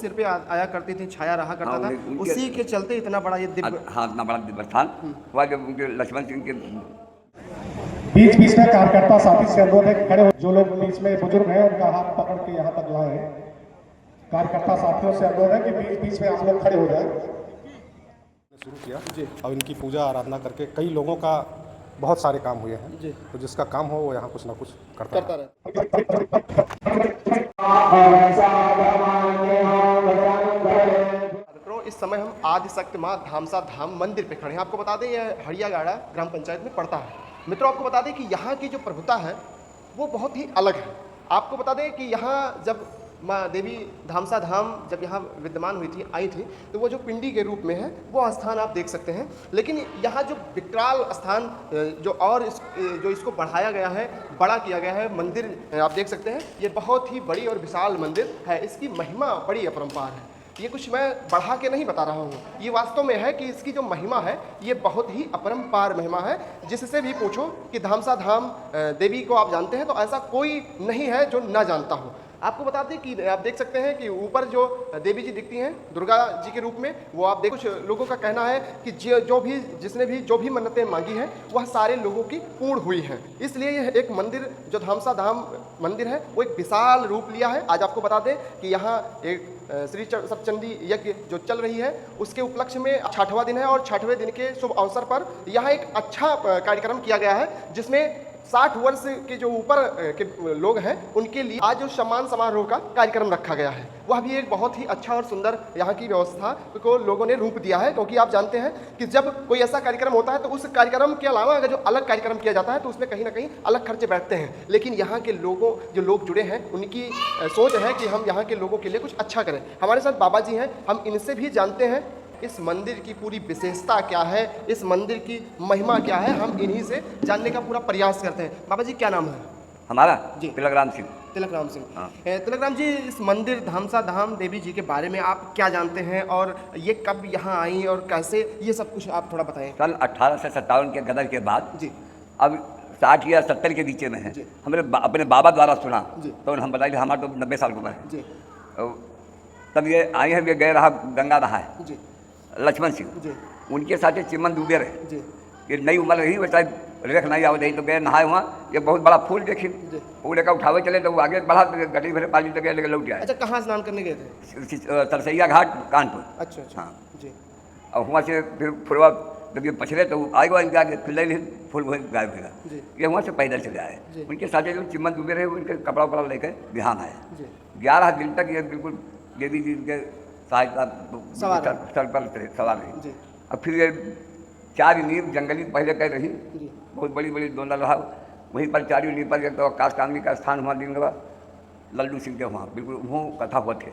सिर पे आया करती थी, छाया रहा करता था, उसी के चलते इतना बड़ा ये दिव्य, हाँ, इतना बड़ा दिव्य स्थान हुआ जब उनके लक्ष्मण सिंह के बीच बीच में कार्यकर्ता साथी से अनुरोध है कि खड़े हो, जो लोग बीच में बुजुर्ग हैं उनका हाथ पकड़ के यहाँ तक लाए। कार्यकर्ता साथियों से अनुरोध है कि बीच बीच में आप लोग खड़े हो जाए। शुरू किया जी, और इनकी पूजा आराधना करके कई लोगों का बहुत सारे काम हुए हैं जी, तो जिसका काम हो वो यहाँ कुछ ना कुछ करता रहे। इस समय हम आदिशक्ति माँ धामसा धाम मंदिर पे खड़े हैं। आपको बता दें यह हड़ियागाड़ा ग्राम पंचायत में पड़ता है। मित्रों, आपको बता दें कि यहाँ की जो प्रभुता है वो बहुत ही अलग है। आपको बता दें कि यहाँ जब माँ देवी धामसा धाम जब यहाँ विद्यमान हुई थी, आई थी, तो वो जो पिंडी के रूप में है वो स्थान आप देख सकते हैं। लेकिन यहाँ जो विकराल स्थान जो और जो इसको बढ़ाया गया है, बड़ा किया गया है मंदिर, आप देख सकते हैं ये बहुत ही बड़ी और विशाल मंदिर है। इसकी महिमा बड़ी अपरंपार है। ये कुछ मैं बढ़ा के नहीं बता रहा हूँ, ये वास्तव में है कि इसकी जो महिमा है ये बहुत ही अपरंपार महिमा है। जिससे भी पूछो कि धामसा धाम देवी को आप जानते हैं तो ऐसा कोई नहीं है जो ना जानता हो। आपको बता दें कि आप देख सकते हैं कि ऊपर जो देवी जी दिखती हैं दुर्गा जी के रूप में, वो आप देख, कुछ लोगों का कहना है कि जिसने भी जो भी मन्नतें मांगी हैं वह सारे लोगों की पूर्ण हुई हैं। इसलिए यह एक मंदिर जो धामसा धाम मंदिर है वो एक विशाल रूप लिया है। आज आपको बता दें कि यहाँ एक श्री सप्तचंडी यज्ञ जो चल रही है उसके उपलक्ष्य में 6वां दिन है, और 6वें दिन के शुभ अवसर पर यहाँ एक अच्छा कार्यक्रम किया गया है जिसमें 60 वर्ष के जो ऊपर के लोग हैं उनके लिए आज जो सम्मान समारोह का कार्यक्रम रखा गया है, वह भी एक बहुत ही अच्छा और सुंदर यहाँ की व्यवस्था को लोगों ने रूप दिया है। क्योंकि आप जानते हैं कि जब कोई ऐसा कार्यक्रम होता है तो उस कार्यक्रम के अलावा अगर जो अलग कार्यक्रम किया जाता है तो उसमें कहीं ना कहीं अलग खर्चे बैठते हैं। लेकिन यहाँ के लोगों जो लोग जुड़े हैं उनकी सोच है कि हम यहाँ के लोगों के लिए कुछ अच्छा करें। हमारे साथ बाबा जी हैं, हम इनसे भी जानते हैं इस मंदिर की पूरी विशेषता क्या है, इस मंदिर की महिमा क्या है, हम इन्हीं से जानने का पूरा प्रयास करते हैं। बाबा जी क्या नाम है हमारा? जी, तिलक राम सिंह। तिलक राम सिंह। हाँ। तिलक राम जी, इस मंदिर धामसा धाम देवी जी के बारे में आप क्या जानते हैं और ये कब यहाँ आई और कैसे, ये सब कुछ आप थोड़ा बताएं। सन 1857 के गदर के बाद जी, अब 60 या 70 के बीच में है। हमने अपने बाबा द्वारा सुना तो हम बताइए हमारा तो 90 साल की उम्र है जी, तब ये आए हैं, ये गए रहा गंगा रहा है जी, लक्ष्मण सिंह, उनके साथ चिमन दुबे रहे जी, ये नई उम्र रही वैसा रेख नहीं आवत रही तो गए नहाए वहाँ, ये बहुत बड़ा फूल देखी, फूल लेकर उठावे चले तो वो आगे बढ़ा गटी भरे पानी तक लेकर लौट अच्छा, कहाँ स्नान करने गए थे? तरसैया घाट कानपुर। अच्छा अच्छा, हाँ जी, और वहाँ से फिर फुलवा जब ये पछड़े तो आगे इनके आगे खुले फूल वही गायब हो गया। ये वहाँ से पैदल चले आए, उनके साथ जो चिमन दुबे रहे उनके कपड़ा उपड़ा लेकर बिहान आए। 11 दिन तक ये बिल्कुल देवी जी के सहायता सर पर सवार रही। अब फिर ये 4 नींव जंगली पहले कह रही, बहुत बड़ी बड़ी दोनों रहा, वहीं पर 4 नींव पर एक तो आकाश कामनी का स्थान हुआ दिन का लल्लू सिंह के वहाँ बिल्कुल वो कथा हुआ थे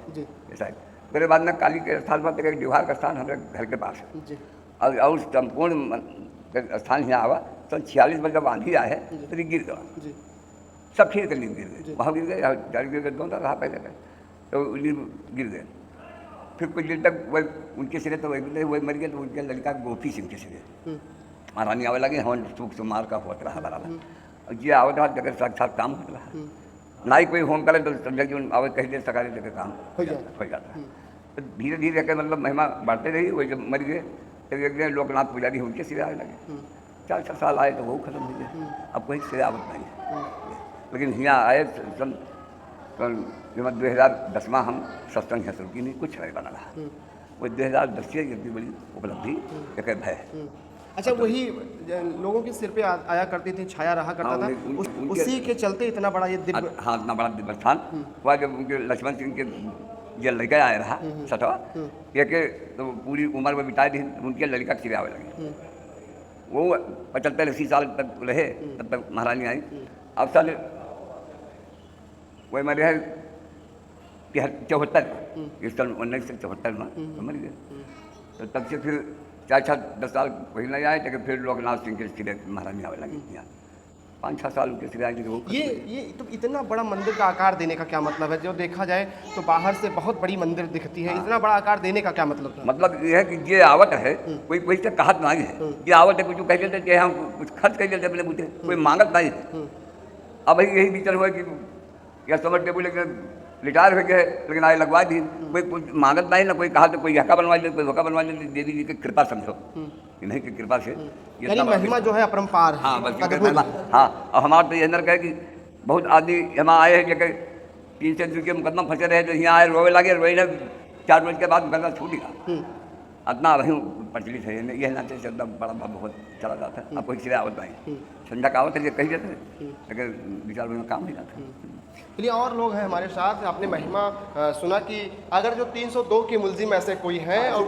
ऐसा। मेरे बाद में काली के स्थान पर एक दीवार का स्थान हमारे घर के पास है। और संपूर्ण स्थान यहाँ आवा तो 46 में जब आंधी आए तो गिर गया, सब ठीक नींव गिर गए, वहाँ गिर गए, 4 गिर गए, दोनों रहा पहले गए तो नींव गिर गए। फिर कुछ दिन तक वह उनके सिरे तो वही मर गए, तो उनके लड़का गोपी सिंह के सिरे महारानी आवे लगे, हम सुख सुमार का होता रहा बराबर। ये आवत रहा जगह साक्षात काम होता रहा, ना ही कोई होम करे तो समझा कि आवे कहीं देर सकाले जगह काम हो जाता है। तो धीरे धीरे कर मतलब महिमा बढ़ते रही। वही जब मर गए तो एक दिन लोकनाथ पुजारी उनके सिरे आने लगे, 4-6 साल आए तो वो खत्म हो गए, अब कोई सिरे आवत नहीं। लेकिन यहाँ आए सन 2010 में हम सत्संग है शुरू की नहीं, कुछ नहीं बना रहा। वो 2010 से इतनी बड़ी उपलब्धि एक है। अच्छा, वही लोगों के सिर पे आया करती थी, छाया रहा करता था, उसी के चलते इतना बड़ा ये दिव्य, हाँ इतना बड़ा दिव्य स्थान हुआ। जब उनके लक्ष्मण सिंह के ये लड़का आया रहा सतवा एक तो पूरी उम्र में बिताए थे, उनके लड़का चिरे आवे लगे, वो 75-80 साल तक रहे, तब तक महारानी आई। अब साल वही मरे है 74 इस सन 1974 में मर गए। तो तब से फिर 4-10 साल वही नहीं आए, लेकिन फिर लोकनाथ सिंह के सिरे महारानी आवे लगी यहाँ, 5-6 साल उनके सिरे आए। ये तो इतना बड़ा मंदिर का आकार देने का क्या मतलब है? जो देखा जाए तो बाहर से बहुत बड़ी मंदिर दिखती है, इतना बड़ा आकार देने का क्या मतलब है? मतलब ये है कि ये आवत है, कोई से कहत नहीं है, ये आवत है कुछ कह देते हम कुछ खर्च कर देते अपने बूते, कोई मांगत नहीं है। अब यही विचार हुआ कि या समझ के बोले कि रिटायर हो गए, लेकिन आगे लगवा दी। कोई कुछ मांगत नहीं ना, कोई कहा तो कोई हका बनवा दे, कोई वका बनवा दे, देवी जी की कृपा समझो, इन्हीं की कृपा से ये यानी सब महिमा जो है अपरंपार है, हाँ, बस अद्भुत है। हाँ। और हमारा तो ये अंदर कहे कि बहुत आदमी यहाँ आए हैं जगह 3 से 2 के मुकदमा फंसे रहे, तो यहाँ आए रोए लगे, रोए ने 4 रोज के बाद मुकदमा छूट गया। इतना वही प्रचलित है, ये नाते चलता बड़ा बहुत चला जाता है। आपको इसलिए आवत नहीं संध्या का आवत है, कही जाते हैं, लेकिन विचार में काम नहीं जाता। चलिए, और लोग हैं हमारे साथ। आपने महिमा सुना कि अगर जो 302 के मुलजिम ऐसे कोई हैं और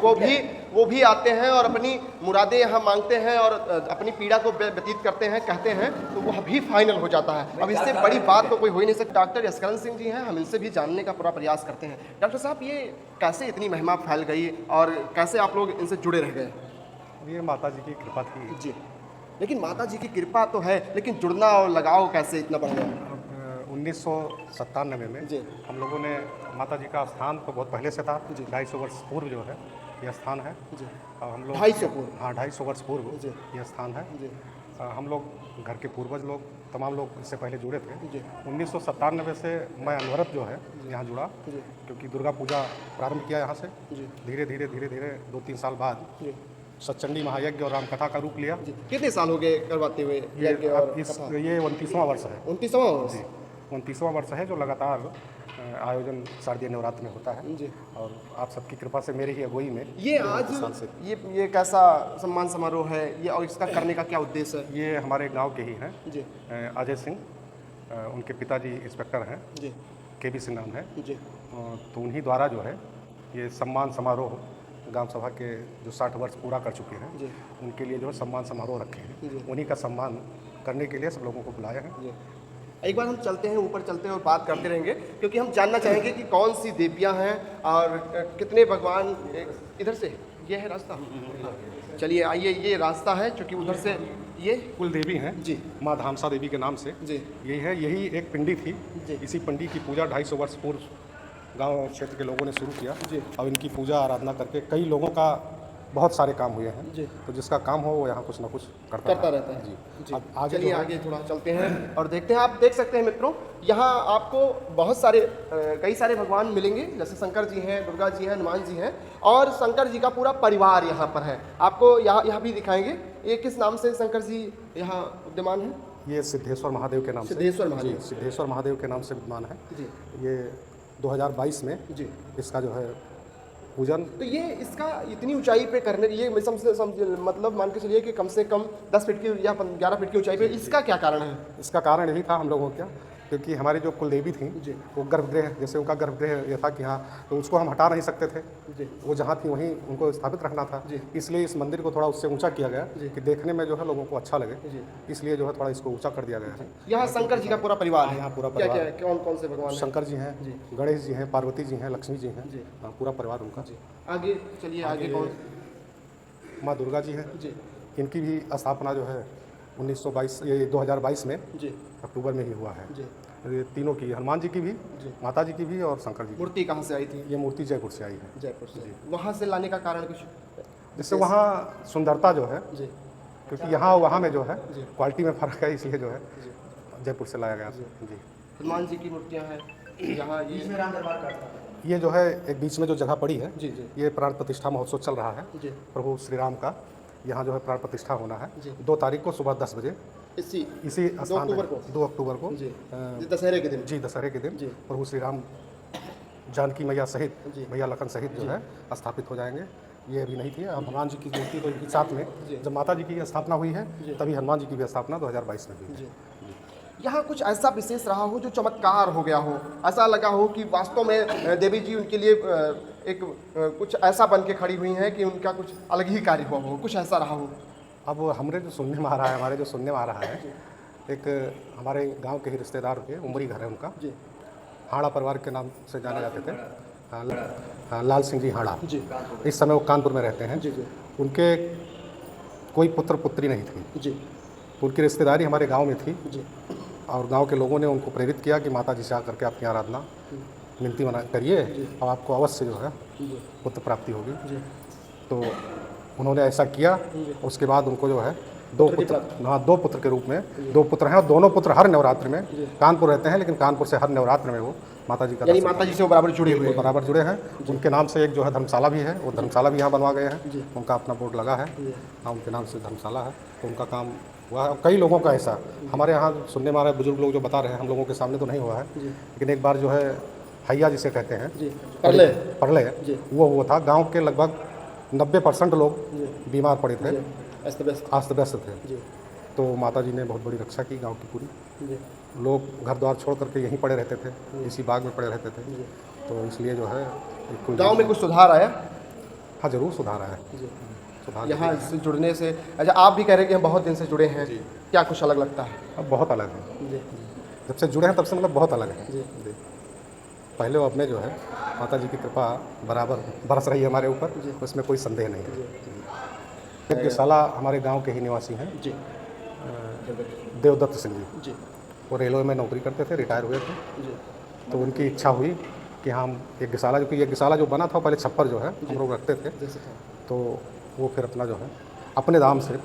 वो भी आते हैं और अपनी मुरादें यहाँ मांगते हैं और अपनी पीड़ा को व्यतीत करते हैं, कहते हैं, तो वह भी फाइनल हो जाता है। अब इससे बड़ी बात तो कोई हो ही नहीं सकती। डॉक्टर यशकरण सिंह जी हैं, हम इनसे भी जानने का पूरा प्रयास करते हैं। डॉक्टर साहब, ये कैसे इतनी महिमा फैल गई और कैसे आप लोग इनसे जुड़े रह गए? ये माता जी की कृपा थी जी, लेकिन माता जी की कृपा तो है, लेकिन जुड़ना और लगाव कैसे इतना बढ़ गया? 1997 में जी। हम लोगों ने माता जी का स्थान तो बहुत पहले से था, 250 वर्ष पूर्व जो है यह स्थान है। जी। और हम लोग 250 पूर्व? हाँ, 250 वर्ष पूर्व जी। यह स्थान है। जी। हम लोग घर के पूर्वज लोग तमाम लोग इससे पहले जुड़े थे। जी। 1997 से मैं अनवरत जो है यहाँ जुड़ा, जी। क्योंकि दुर्गा पूजा प्रारंभ किया यहाँ से। जी। धीरे धीरे 2-3 साल बाद सतचंडी महायज्ञ और रामकथा का रूप लिया। जी। कितने साल हो गए करवाते हुए यज्ञ और कथा? ये 29वां वर्ष है। 29वां वर्ष? जी, 29वां वर्ष है जो लगातार आयोजन शारदीय नवरात्र में होता है। जी। और आप सबकी कृपा से मेरी ही अगुवाई में ये आज साल से ये कैसा सम्मान समारोह है ये, और इसका करने का क्या उद्देश्य है? ये हमारे गांव के ही हैं। जी। अजय सिंह, उनके पिताजी इंस्पेक्टर हैं, जी। KB सिंह नाम है। जी। तो उन्हीं द्वारा जो है ये सम्मान समारोह ग्राम सभा के जो 60 वर्ष पूरा कर चुके हैं, जी। उनके लिए जो है सम्मान समारोह रखे हैं। जी। उन्हीं का सम्मान करने के लिए सब लोगों को बुलाया है। जी। एक बार हम चलते हैं, ऊपर चलते हैं और बात करते रहेंगे, क्योंकि हम जानना चाहेंगे कि कौन सी देवियां हैं और कितने भगवान। इधर से ये है रास्ता? चलिए आइए, ये रास्ता है, क्योंकि उधर से ये कुल देवी हैं जी, माँ धामसा देवी के नाम से। जी। यही है, यही एक पिंडी थी। जी। इसी पिंडी की पूजा 250 वर्ष पूर्व गांव क्षेत्र के लोगों ने शुरू किया। जी। और इनकी पूजा आराधना करके कई लोगों का बहुत सारे काम हुए हैं। जी। तो जिसका काम हो वो यहाँ कुछ ना कुछ करता रहता है। जी। जी। अब आगे चलिए जो है- आगे थोड़ा चलते हैं और देखते हैं। आप देख सकते हैं मित्रों, यहाँ आपको बहुत सारे कई सारे भगवान मिलेंगे, जैसे शंकर जी हैं, दुर्गा जी हैं, हनुमान जी हैं, और शंकर जी का पूरा परिवार यहाँ पर है। आपको यहाँ भी दिखाएंगे। ये किस नाम से शंकर जी यहाँ विद्यमान है? ये सिद्धेश्वर महादेव के नाम से। सिद्धेश्वर महादेव। जी, सिद्धेश्वर महादेव के नाम से विद्यमान है। जी। ये 2022 में जी। इसका जो है पूजन। तो ये इसका इतनी ऊंचाई पे करने, ये मतलब मान के चलिए कि कम से कम 10 फीट की या 11 फीट की ऊंचाई पे, इसका क्या कारण है? इसका कारण यही था हम लोगों का, क्योंकि हमारी जो कुलदेवी थी जी। वो गर्भगृह, जैसे उनका गर्भगृह ये था कि हाँ, तो उसको हम हटा नहीं सकते थे। जी। वो जहाँ थी वहीं उनको स्थापित रखना था। जी। इसलिए इस मंदिर को थोड़ा उससे ऊंचा किया गया जी। कि देखने में जो है लोगों को अच्छा लगे। जी। इसलिए जो है थोड़ा इसको ऊंचा कर दिया गया है। यहाँ शंकर जी का पूरा परिवार है? यहाँ पूरा क्या परिवार क्या कौन कौन से भगवान हैं? शंकर जी हैं, जी। गणेश जी हैं, पार्वती जी हैं, लक्ष्मी जी हैं। जी। हाँ, पूरा परिवार उनका। आगे चलिए, आगे कौन? माँ दुर्गा जी हैं। जी। इनकी भी स्थापना जो है 2022 में जी। अक्टूबर में ही हुआ है। जी। ये तीनों की, हनुमान जी की भी, जी। माता जी की भी और शंकर जी की। मूर्ति कहाँ से आई थी? ये मूर्ति जयपुर से आई है। जयपुर से। वहाँ से लाने का कारण कुछ? जिससे वहाँ सुंदरता जो है, जी। क्योंकि यहाँ वहाँ में जो है जी। क्वालिटी में फ़र्क है, इसलिए जो है जी। जयपुर से लाया गया। जी। हनुमान जी की मूर्तियाँ हैं यहाँ। ये जो है एक बीच में जो जगह पड़ी है, जी। जी। ये प्राण प्रतिष्ठा महोत्सव चल रहा है जी। प्रभु श्री राम का। यहाँ जो है प्राण प्रतिष्ठा होना है जी। 2 तारीख को सुबह 10 बजे इसी इसी 2 स्थान अक्टूबर में, को? 2 अक्टूबर को जी। दशहरे के दिन? जी, दशहरे के दिन जी। प्रभु श्री राम जानकी मैया सहित, जी। मैया लखन सहित जो है स्थापित हो जाएंगे। ये अभी नहीं थी। अब हनुमान जी की मूर्ति तो इनके साथ में, जब माता जी की स्थापना हुई है तभी हनुमान जी की भी स्थापना 2022 में हुई है। जी। यहाँ कुछ ऐसा विशेष रहा हो जो चमत्कार हो गया हो, ऐसा लगा हो कि वास्तव में देवी जी उनके लिए एक कुछ ऐसा बन के खड़ी हुई हैं कि उनका कुछ अलग ही कार्य हुआ हो, कुछ ऐसा रहा हो? अब हमारे जो सुनने में आ रहा है, एक हमारे गांव के ही रिश्तेदार के उमरी घर है उनका। जी। हाड़ा परिवार के नाम से जाने जाते थे, लाल सिंह जी हाड़ा। जी। इस समय वो कानपुर में रहते हैं। जी। जी। उनके कोई पुत्र पुत्री नहीं थी। जी। उनकी रिश्तेदारी हमारे गांव में थी। जी। और गांव के लोगों ने उनको प्रेरित किया कि माता जी से आकर के आपकी आराधना विनती मना करिए और आपको अवश्य जो है पुत्र प्राप्ति होगी। जी। तो उन्होंने ऐसा किया। उसके बाद उनको जो है दो पुत्र, हाँ 2 पुत्र के रूप में 2 पुत्र हैं और दोनों पुत्र हर नवरात्र में कानपुर रहते हैं, लेकिन कानपुर से हर नवरात्र में वो माता जी का यानी दर्शन माता जी से वो बराबर जुड़े हुए बिल्कुल हैं। बराबर जुड़े हैं। उनके नाम से एक जो है धर्मशाला भी है, वो धर्मशाला भी यहाँ बनवा गए हैं, उनका अपना बोर्ड लगा है, हाँ उनके नाम से धर्मशाला है, तो उनका काम हुआ है। और कई लोगों का ऐसा हमारे यहाँ सुनने में आ रहा है, बुजुर्ग लोग जो बता रहे हैं, हम लोगों के सामने तो नहीं हुआ है, लेकिन एक बार जो है हैया जिसे कहते हैं परले वो हुआ था। गाँव के लगभग 90% लोग बीमार पड़े थे, अस्त व्यस्त थे, तो माता जी ने बहुत बड़ी रक्षा की गांव की पूरी। लोग घर द्वार छोड़ करके यहीं पड़े रहते थे, इसी बाग में पड़े रहते थे, तो इसलिए जो है गांव में कुछ सुधार आया हाँ जरूर सुधार आया, सुधार यहाँ से जुड़ने से। अच्छा, आप भी कह रहे हैं कि हम बहुत दिन से जुड़े हैं, क्या कुछ अलग लगता है? अब बहुत अलग है, जब से जुड़े हैं तब से मतलब बहुत अलग है जी। पहले वो अपने जो है माता जी की कृपा बराबर बरस रही है हमारे ऊपर, उसमें कोई संदेह नहीं है। यज्ञशाला हमारे गांव के ही निवासी हैं जी, देवदत्त सिंह जी, वो रेलवे में नौकरी करते थे, रिटायर हुए थे, तो उनकी इच्छा हुई कि हम यज्ञशाला, जो कि यज्ञशाला जो बना था पहले छप्पर जो है हम लोग रखते थे, तो वो फिर अपना जो है अपने दाम से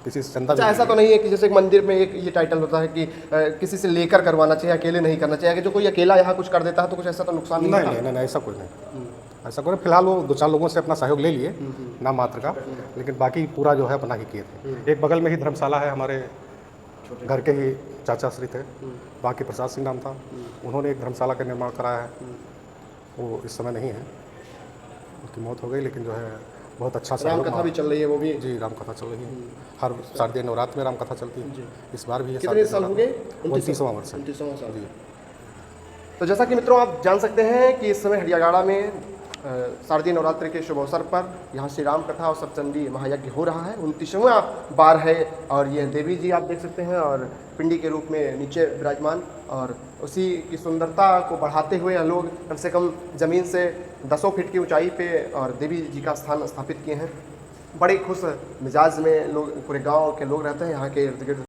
किसी से चंदा। अच्छा, ऐसा तो नहीं है कि जैसे एक मंदिर में एक ये टाइटल होता है कि किसी से लेकर करवाना चाहिए, अकेले नहीं करना चाहिए, कि जो कोई अकेला यहाँ कुछ कर देता है तो कुछ ऐसा तो नुकसान नहीं होता? नहीं, ऐसा कुछ नहीं, ऐसा कोई। फिलहाल वो 2-4 लोगों से अपना सहयोग ले लिए नाम मात्र का, लेकिन बाकी पूरा जो है अपना ही किए थे। एक बगल में ही धर्मशाला है, हमारे घर के ही चाचा श्री थे, बाकी प्रसाद सिंह नाम था, उन्होंने एक धर्मशाला का निर्माण कराया है, वो इस समय नहीं है, उनकी मौत हो गई, लेकिन जो है बहुत अच्छा राम कथा भी चल रही है वो भी जी, राम कथा चल रही है, हर शारदीय नवरात्र में राम कथा चलती है, इस बार भी कितने साल हो गए? 29वां वर्ष है। 29वां साल जी। तो जैसा कि मित्रों आप जान सकते हैं कि इस समय हरियागाड़ा में शारदीय नवरात्रि के शुभ अवसर पर यहाँ श्री राम कथा और सप्तचंडी महायज्ञ हो रहा है। 29वां बार है और ये देवी जी आप देख सकते हैं और पिंडी के रूप में नीचे विराजमान, और उसी की सुंदरता को बढ़ाते हुए हम लोग कम से कम ज़मीन से 10 फीट की ऊंचाई पे और देवी जी का स्थान स्थापित किए हैं। बड़े खुश मिजाज में लोग, पूरे गाँव के लोग रहते हैं यहाँ के इर्द गिर्द।